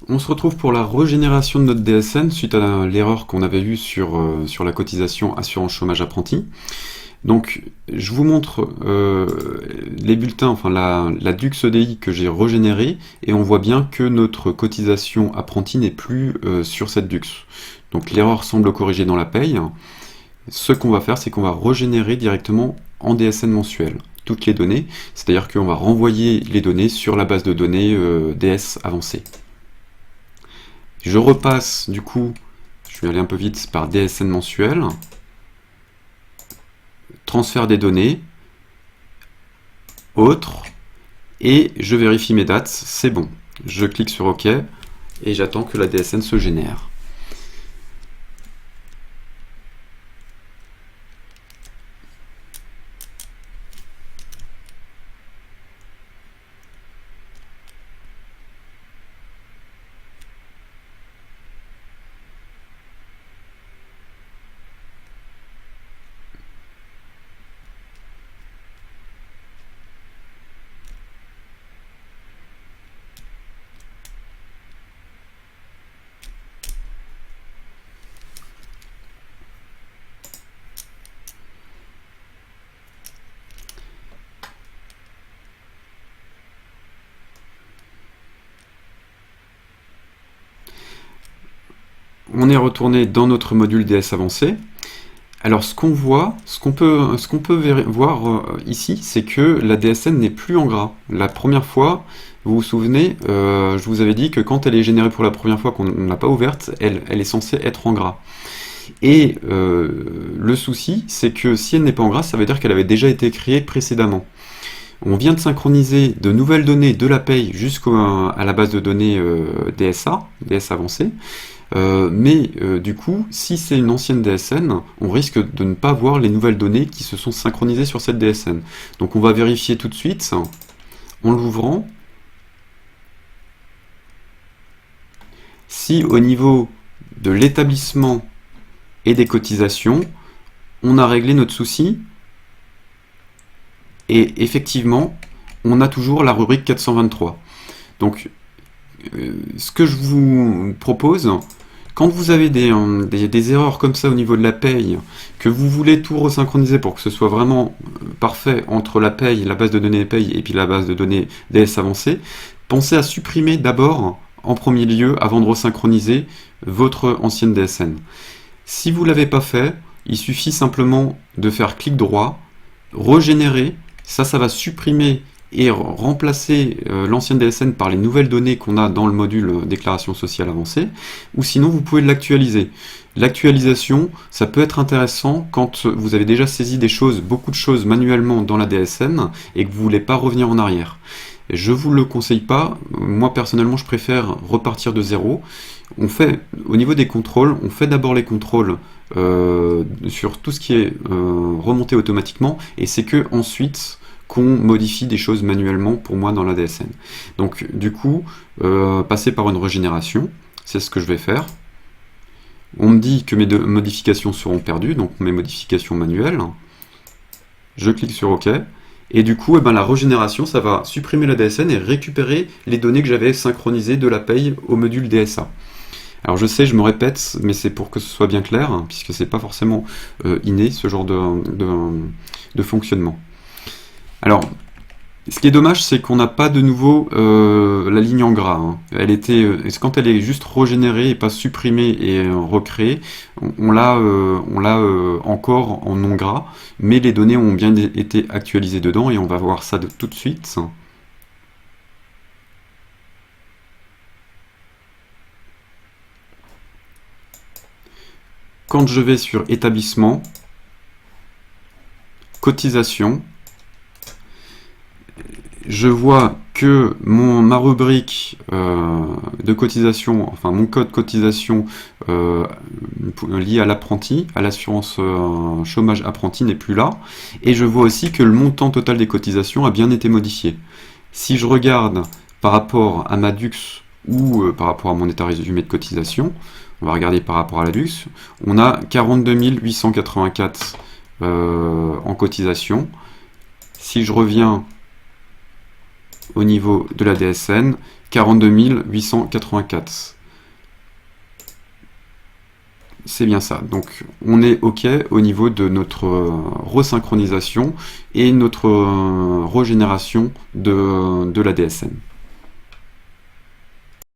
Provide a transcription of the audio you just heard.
On se retrouve pour la régénération de notre DSN suite à l'erreur qu'on avait eue sur la cotisation assurance chômage apprenti. Donc je vous montre les bulletins, enfin la DUX EDI que j'ai régénérée, et on voit bien que notre cotisation apprenti n'est plus sur cette DUX. Donc l'erreur semble corrigée dans la paye. Ce qu'on va faire, c'est qu'on va régénérer directement en DSN mensuel toutes les données, c'est-à-dire qu'on va renvoyer les données sur la base de données DS avancée. Je repasse du coup, je vais aller un peu vite par DSN mensuel, transfert des données, autre, et je vérifie mes dates, c'est bon. Je clique sur OK et j'attends que la DSN se génère. On est retourné dans notre module DS avancé. Alors ce qu'on voit, ce qu'on peut voir ici, c'est que la DSN n'est plus en gras. La première fois, vous vous souvenez, je vous avais dit que quand elle est générée pour la première fois, qu'on ne l'a pas ouverte, elle est censée être en gras. Et le souci, c'est que si elle n'est pas en gras, ça veut dire qu'elle avait déjà été créée précédemment. On vient de synchroniser de nouvelles données de la paye jusqu'à la base de données DSA, DS avancée. Mais du coup, si c'est une ancienne DSN, on risque de ne pas voir les nouvelles données qui se sont synchronisées sur cette DSN. Donc on va vérifier tout de suite en l'ouvrant si au niveau de l'établissement et des cotisations, on a réglé notre souci. Et effectivement, on a toujours la rubrique 423. Donc, ce que je vous propose, quand vous avez des erreurs comme ça au niveau de la paye, que vous voulez tout resynchroniser pour que ce soit vraiment parfait entre la paye, la base de données paye et puis la base de données DS avancée, pensez à supprimer d'abord, en premier lieu, avant de resynchroniser votre ancienne DSN. Si vous ne l'avez pas fait, il suffit simplement de faire clic droit, régénérer. Ça va supprimer et remplacer l'ancienne DSN par les nouvelles données qu'on a dans le module déclaration sociale avancée, ou sinon vous pouvez l'actualiser. L'actualisation, ça peut être intéressant quand vous avez déjà saisi beaucoup de choses manuellement dans la DSN et que vous ne voulez pas revenir en arrière. Je ne vous le conseille pas, moi personnellement je préfère repartir de zéro. Au niveau des contrôles, on fait d'abord les contrôles sur tout ce qui est remonté automatiquement, et c'est que ensuite qu'on modifie des choses manuellement pour moi dans la DSN. Donc du coup, passer par une régénération, c'est ce que je vais faire. On me dit que mes modifications seront perdues, donc mes modifications manuelles. Je clique sur OK. Et du coup, la régénération, ça va supprimer la DSN et récupérer les données que j'avais synchronisées de la paye au module DSA. Alors je sais, je me répète, mais c'est pour que ce soit bien clair, puisque c'est pas forcément inné ce genre de fonctionnement. Alors, ce qui est dommage, c'est qu'on n'a pas de nouveau la ligne en gras. Quand elle est juste régénérée et pas supprimée et recréée, on l'a encore en non gras, mais les données ont bien été actualisées dedans, et on va voir ça tout de suite. Quand je vais sur établissement, cotisation, je vois que ma rubrique de cotisation, enfin mon code cotisation lié à l'apprenti, à l'assurance chômage apprenti n'est plus là, et je vois aussi que le montant total des cotisations a bien été modifié. Si je regarde par rapport à ma DUX ou par rapport à mon état résumé de cotisation, on va regarder par rapport à la DUX, on a 42 884 en cotisation. Si je reviens au niveau de la DSN, 42 884. C'est bien ça. Donc on est OK au niveau de notre resynchronisation et notre régénération de la DSN.